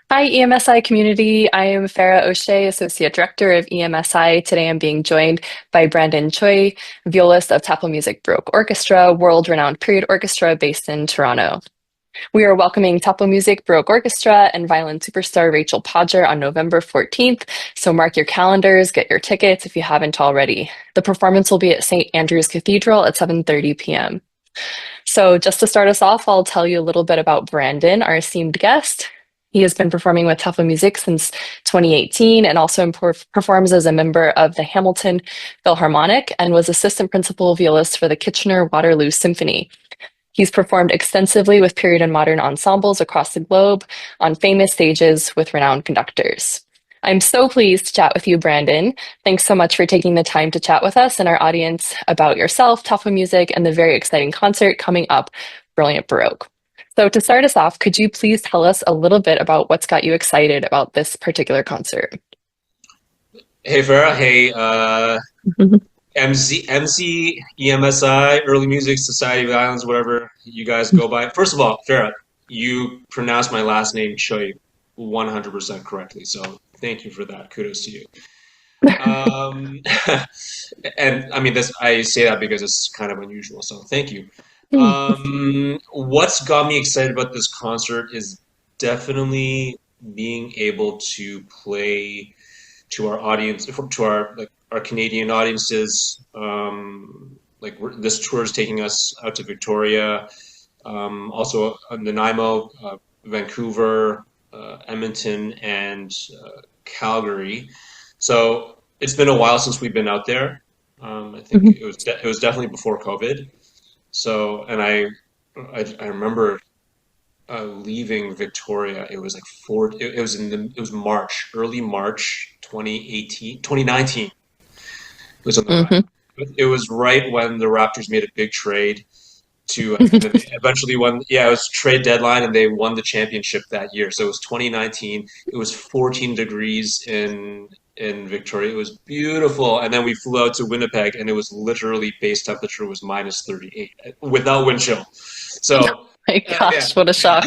Hi, EMSI community. I am Farrah O'Shea, Associate Director of EMSI. Today I'm being joined by Brandon Chui, violist of Tafelmusik Baroque Orchestra, world-renowned period orchestra based in Toronto. We are welcoming Tafelmusik Baroque Orchestra and violin superstar Rachel Podger on November 14th, so mark your calendars, get your tickets if you haven't already. The performance will be at St. Andrew's Cathedral at 7:30 p.m. So, just to start us off, I'll tell you a little bit about Brandon, our esteemed guest. He has been performing with Tafelmusik since 2018 and also performs as a member of the Hamilton Philharmonic and was assistant principal violist for the Kitchener Waterloo Symphony. He's performed extensively with period and modern ensembles across the globe on famous stages with renowned conductors. I'm so pleased to chat with you, Brandon. Thanks so much for taking the time to chat with us and our audience about yourself, Tafelmusik, and the very exciting concert coming up, Brilliant Baroque. So, to start us off, could you please tell us a little bit about what's got you excited about this particular concert? Hey Farrah, hey MC, EMSI, Early Music Society of the Islands, whatever you guys go by. First of all, Farrah, you pronounced my last name Chui 100% correctly, so thank you for that. Kudos to you. Um, and I mean, this I say that because it's kind of unusual, so thank you. What's got me excited about this concert is definitely being able to play to our audience, to our our Canadian audiences. This tour is taking us out to Victoria, also Nanaimo, Vancouver, Edmonton, and Calgary. So it's been a while since we've been out there. I think it was definitely before COVID. So I remember leaving Victoria. It was like it was it was March, early March 2018, 2019. It was on the ride. Mhm. It was right when the Raptors made a big trade to, and then they eventually won. Yeah, it was trade deadline, and they won the championship that year. So it was 2019. It was 14 degrees in Victoria. It was beautiful, and then we flew out to Winnipeg, and it was literally base temperature was minus 38 without wind chill. So. My Yeah, gosh, what a shock.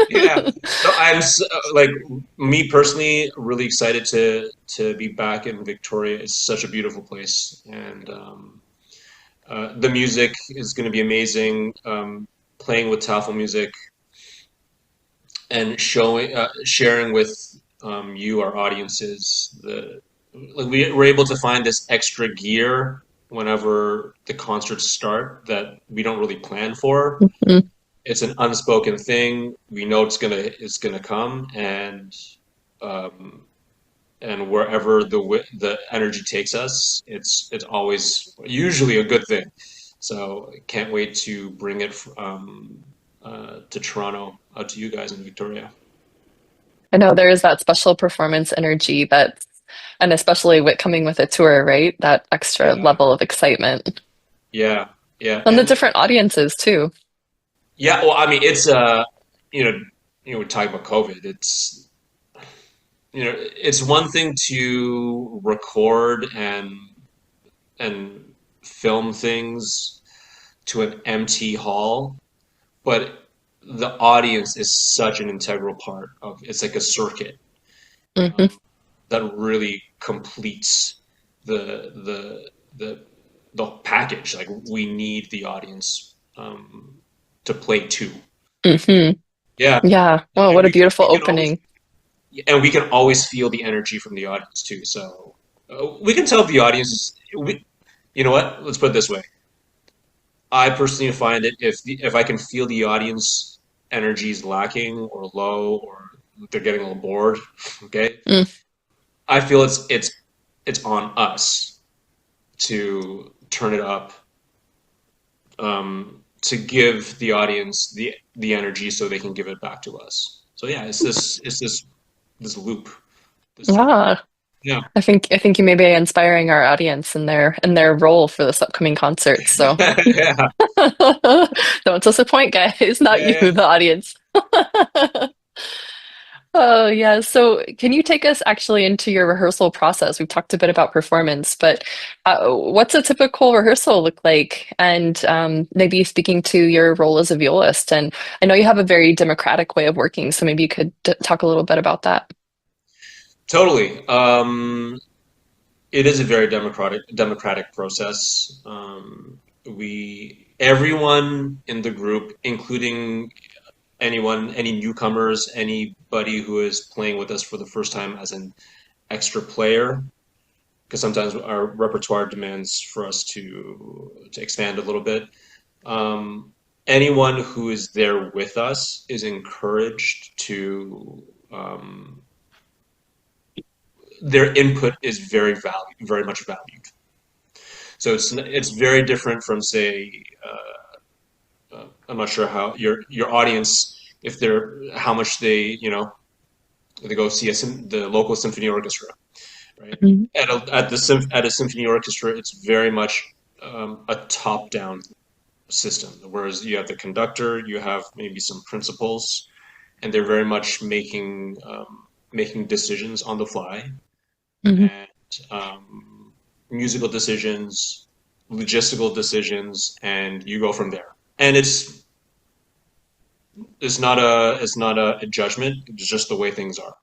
yeah. So like me personally really excited to be back in Victoria. It's such a beautiful place, and the music is going to be amazing. Playing with Tafelmusik and sharing with you, our audiences, we're able to find this extra gear whenever the concerts start that we don't really plan for. Mhm. It's an unspoken thing. We know it's gonna come, um, and wherever the energy takes us, it's always usually a good thing. So can't wait to bring it to Toronto, out to you guys in Victoria. I know there is that special performance energy that's, and especially with coming with a tour, right? That extra Yeah, level of excitement. yeah, yeah, And the and different audiences too. yeah. Well, I mean, it's you know, we're talking about COVID. It's one thing to record and film things to an empty hall, but the audience is such an integral part of it's like a circuit Hmm. that really completes the the package. Like we need the audience to play too. Hmm. Yeah, Yeah. Oh, and what a beautiful opening. we can always feel the energy from the audience too. So we can tell if the audience is. You know what? Let's put it this way. I personally find it if I can feel the audience energy is lacking or low or they're getting a little bored, okay, Mm. I feel it's on us to turn it up, to give the audience the energy so they can give it back to us. So yeah, it's this loop, this circle. Yeah. Yeah, I think you may be inspiring our audience in their role for this upcoming concert. So yeah, don't disappoint, guys. Not yeah, you, yeah. the audience. Oh, yeah. So, can you take us actually into your rehearsal process? We've talked a bit about performance, but what's a typical rehearsal look like? And maybe speaking to your role as a violist. And I know you have a very democratic way of working, so maybe you could talk a little bit about that. Totally. It is a very democratic process. Everyone in the group, including any newcomers, anybody who is playing with us for the first time as an extra player, because sometimes our repertoire demands for us to expand a little bit. Um, Anyone who is there with us is encouraged to their input is very much valued. So it's very different from say I'm not sure how your audience if they're how much they they go see the local symphony orchestra, right? Mhm. At a symphony orchestra, it's very much a top down system. Whereas you have the conductor, you have maybe some principals, and they're very much making decisions on the fly Mhm. and musical decisions, logistical decisions, and you go from there. And it's not a judgment. It's just the way things are.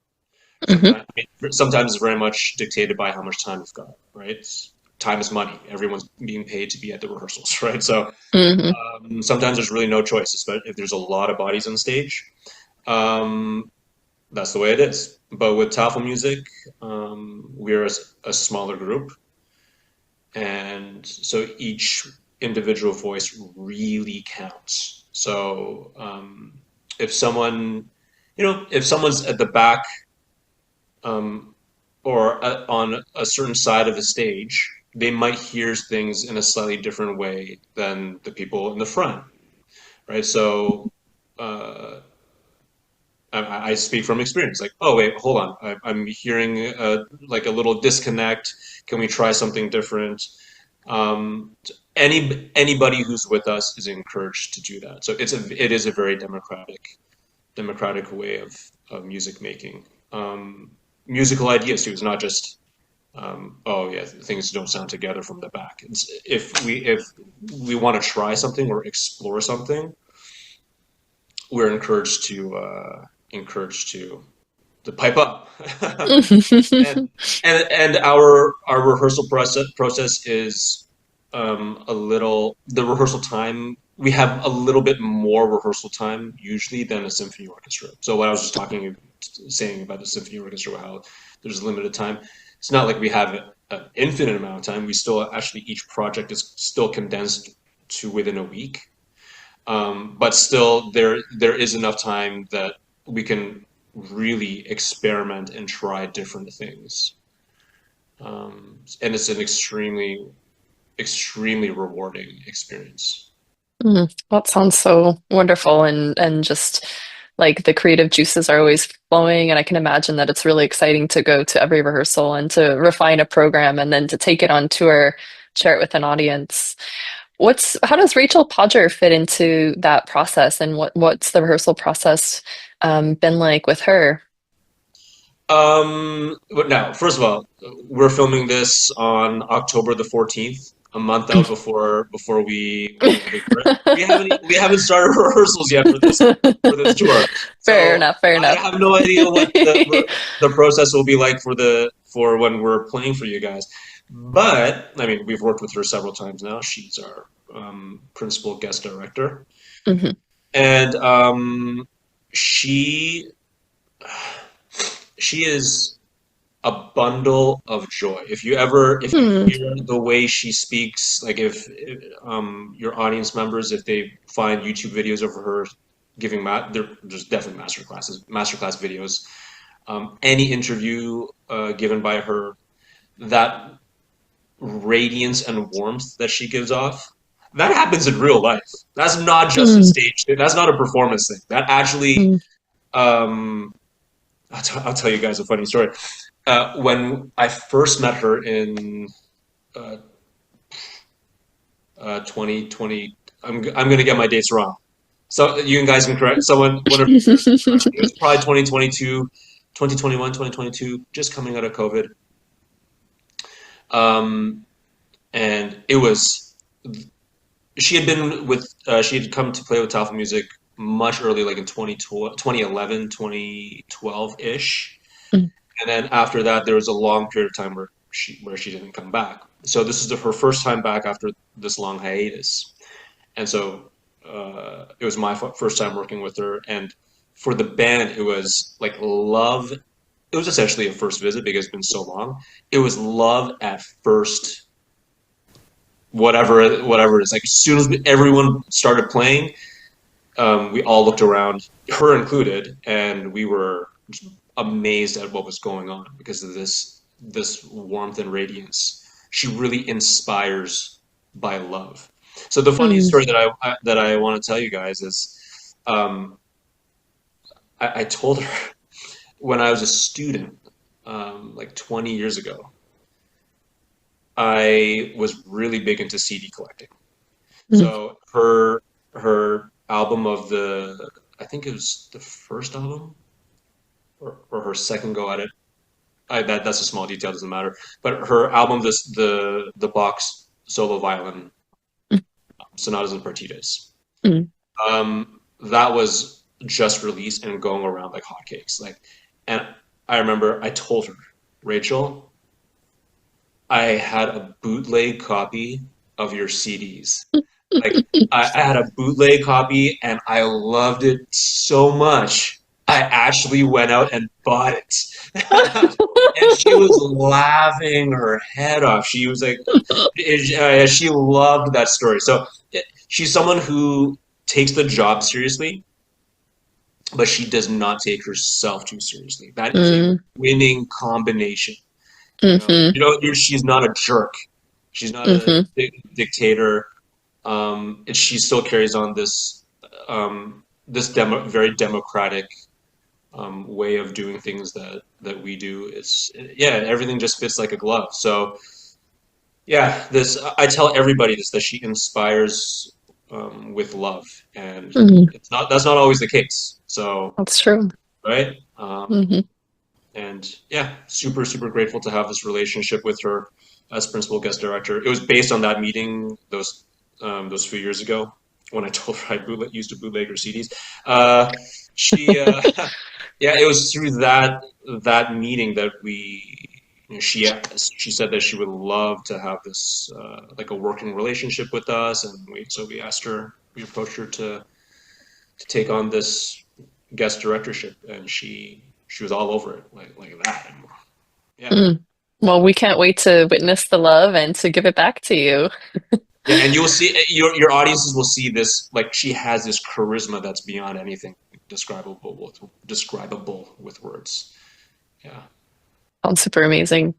Mhm. Sometimes it's very much dictated by how much time you've got, right? Time is money. Everyone's being paid to be at the rehearsals, right? So Mhm. sometimes there's really no choice, especially if there's a lot of bodies on stage. Um, that's the way it is. But with Tafelmusik, we're a smaller group, and so each individual voice really counts. So if someone, if someone's at the back um, or on a certain side of the stage, they might hear things in a slightly different way than the people in the front, right? So uh, I speak from experience. Like, oh wait, hold on, I'm hearing like a little disconnect. Can we try something different? Um, anybody who's with us is encouraged to do that. So it is a very democratic way of music making. Musical ideas too. It's not just oh yeah, things don't sound together from the back. If we want to try something or explore something, we're encouraged to pipe up. and and our rehearsal process is a little the rehearsal time we have a little bit more rehearsal time usually than a symphony orchestra. So what I was just saying about the symphony orchestra, how there's limited time, it's not like we have an infinite amount of time. We still actually each project is still condensed to within a week, but still there is enough time that we can really experiment and try different things. And it's an extremely rewarding experience. That sounds so wonderful and just like the creative juices are always flowing and I can imagine that it's really exciting to go to every rehearsal and to refine a program and then to take it on tour, share it with an audience. What's how does Rachel Podger fit into that process and what's the rehearsal process been like with her? But now, first of all, we're filming this on October the 14th, a month out before we make a big tour. We haven't started rehearsals yet for this tour, Fair so enough, fair I enough. have no idea what the process will be like for when we're playing for you guys. But I mean, we've worked with her several times now. She's our principal guest director, Mhm. and she she is a bundle of joy. If you Hmm. hear the way she speaks, like if your audience members, if they find YouTube videos of her giving there's definitely masterclass videos. Any interview given by her, that radiance and warmth that she gives off, that happens in real life. That's not just a Hmm. stage thing. That's not a performance thing. That actually, Hmm. um, I'll tell you guys a funny story. When I first met her in uh, 2020, I'm going to get my dates wrong. So you guys can correct someone, one of you guys can correct me. It was probably 2022, 2021, 2022, just coming out of COVID. Um, and it was she had come to play with Tafelmusik much earlier, like in 2011, 2012-ish. Mm, And then after that, there was a long period of time where she didn't come back. So this is her first time back after this long hiatus. And so it was my first time working with her. And for the band, it was like love. It was essentially a first visit because it's been so long. It was love at first, whatever it is. Like as soon as everyone started playing, we all looked around, her included, and we were amazed at what was going on because of this warmth and radiance. She really inspires by love. So the funny mm, story that I want to tell you guys is, I told her when I was a student, like 20 years ago, I was really big into CD collecting. mm, So her album of the I think it was the first album or her second go at it. That's a small detail, doesn't matter. But her album, the box solo violin sonatas and partitas, mm. that was just released and going around like hotcakes. Like, and I remember I told her, Rachel, I had a bootleg copy of your CDs. Like I had a bootleg copy and I loved it so much. I actually went out and bought it. And she was laughing her head off. She was like, she loved that story. So she's someone who takes the job seriously, but she does not take herself too seriously. That is a Mm, winning combination. mhm, She's not a jerk. She's not a mhm, dictator. She still carries on this very democratic way of doing things that we do. It's yeah, everything just fits like a glove. So yeah, this I tell everybody this that she inspires with love, and mhm. it's not that's not always the case. So That's true. right, Hmm. and yeah, super grateful to have this relationship with her as principal guest director. It was based on that meeting those few years ago when I told her used to bootleg her CDs. She yeah, it was through that meeting that she said that she would love to have this like a working relationship with us, and we approached her to take on this guest directorship, and she was all over it like that. And yeah, Mm. Well, we can't wait to witness the love and to give it back to you. yeah, and you'll see your audiences will see this like she has this charisma that's beyond anything describable with words. Yeah, Sounds super amazing.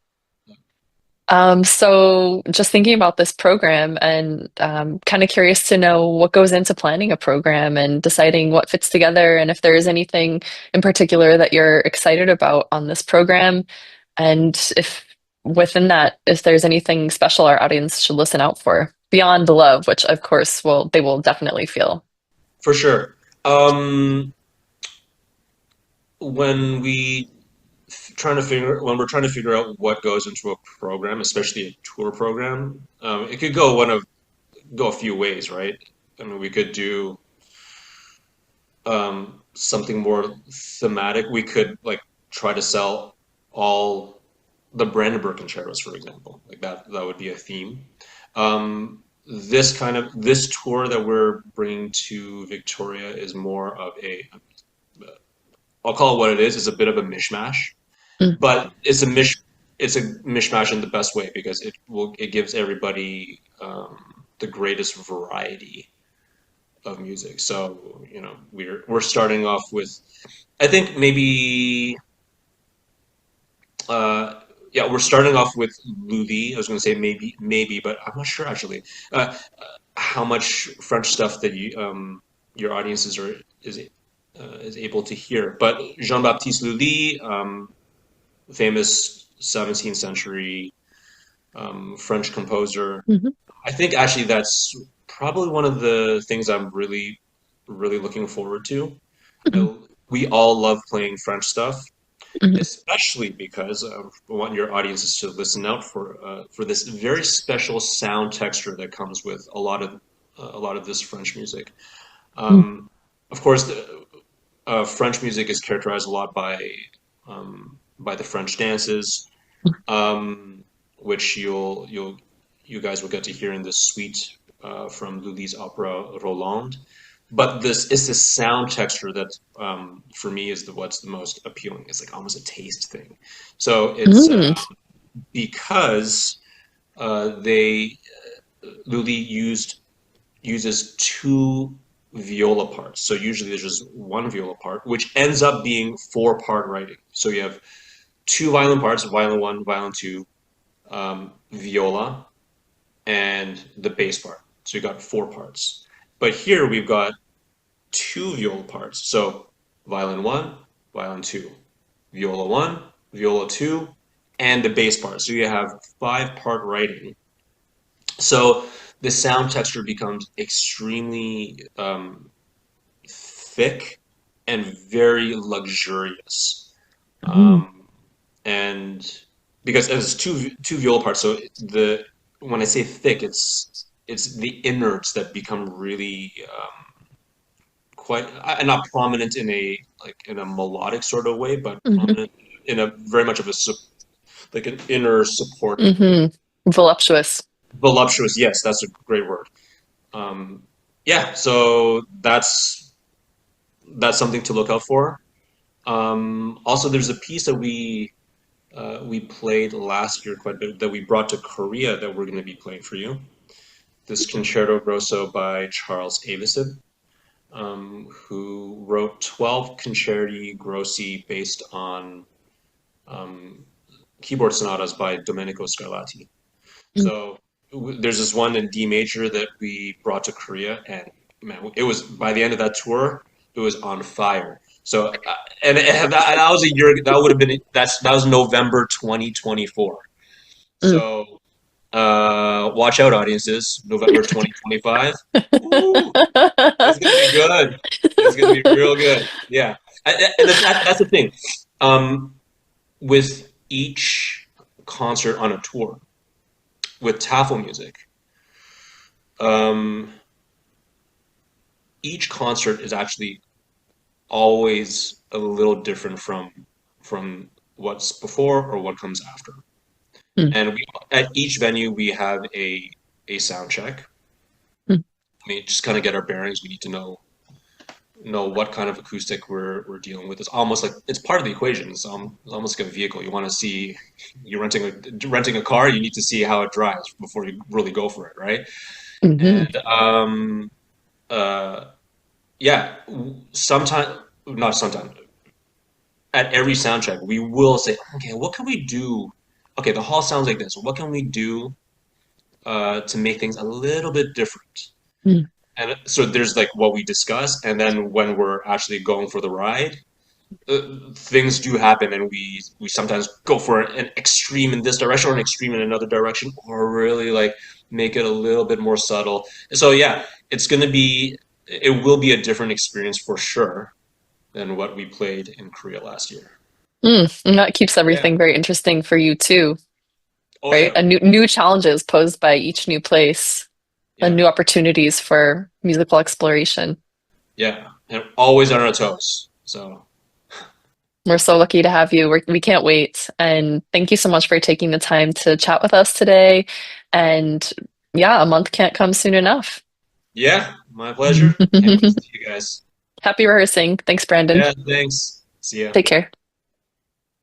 So just thinking about this program and kind of curious to know what goes into planning a program and deciding what fits together and if there is anything in particular that you're excited about on this program, and if within that, if there's anything special our audience should listen out for beyond the love, which of course they will definitely feel. for sure. Um, when we when we're trying to figure out what goes into a program, especially a tour program, it could go a few ways, right? I mean, we could do something more thematic. We could like try to sell all the Brandenburg concertos, for example. Like that would be a theme. This tour that we're bringing to Victoria is more of I'll call it what it is. It's a bit of a mishmash, Mm, but it's a mishmash in the best way because it gives everybody the greatest variety of music. So we're starting off with I think maybe yeah, we're starting off with Lully. I was going to say maybe, but I'm not sure actually how much French stuff that your audiences is able to hear. But Jean-Baptiste Lully, famous 17th century French composer. mhm, I think actually that's probably one of the things I'm really really looking forward to. Mhm. We all love playing French stuff, Mhm. especially because I want your audiences to listen out for this very special sound texture that comes with a lot of this French music. Mhm. Um, of course, French music is characterized a lot by the French dances, um, which you guys will get to hear in this suite from Lully's opera Roland. But this is the sound texture that for me is what's the most appealing. It's like almost a taste thing. So it's Mhm. because they Lully uses two viola parts. So usually there's just one viola part, which ends up being four-part writing. So you have two violin parts, violin one, violin two, viola, and the bass part. So you got four parts. But here we've got two viola parts. So violin one, violin two, viola one, viola two, and the bass part. So you have five-part writing. So the sound texture becomes extremely thick and very luxurious. Mhm. Um, and because it's two viola parts, so the when I say thick, it's the innards that become really quite not prominent in a in a melodic sort of way, but Mhm. prominent in a very much of a like an inner supportive way. Mhm. Voluptuous. Voluptuous, yes, that's a great word. Um, yeah, so that's something to look out for. Also, there's a piece that we played last year quite a bit that we brought to Korea that we're going to be playing for you. This Concerto Grosso by Charles Avison, who wrote 12 Concerti Grossi based on um, keyboard sonatas by Domenico Scarlatti. So there's this one in D major that we brought to Korea, and man, it was by the end of that tour, it was on fire. So and that was a year. That would have been that was November 2024. Mhm. So watch out, audiences. November 2025. Ooh, it's gonna be good. It's gonna be real good. Yeah, and that's the thing. Um, with each concert on a tour with Tafelmusik, um, each concert is actually always a little different from what's before or what comes after. Mhm. And we at each venue we have a sound check. I mean, just kind of get our bearings. We need to know what kind of acoustic we're dealing with. It's almost like it's part of the equation. It's almost like a vehicle. You want to see you're renting a car. You need to see how it drives before you really go for it, right? Mhm. And uh, yeah, sometimes not sometimes at every sound check we will say, okay, what can we do? Okay, the hall sounds like this. What can we do to make things a little bit different? Mhm. And so there's like what we discuss, and then when we're actually going for the ride, things do happen, and we sometimes go for an extreme in this direction or an extreme in another direction, or really like make it a little bit more subtle. So yeah, it will be a different experience for sure than what we played in Korea last year. And that keeps Yeah. everything very interesting for you too, Oh right? yeah. A new challenges posed by each new place, and Yeah. new opportunities for musical exploration. Yeah. And always on our toes. So We're so lucky to have you. We can't wait. And thank you so much for taking the time to chat with us today. And yeah, a month can't come soon enough. yeah, my pleasure. Can't wait to see you guys. Happy rehearsing. Thanks, Brandon. Yeah, thanks. See ya. Take care.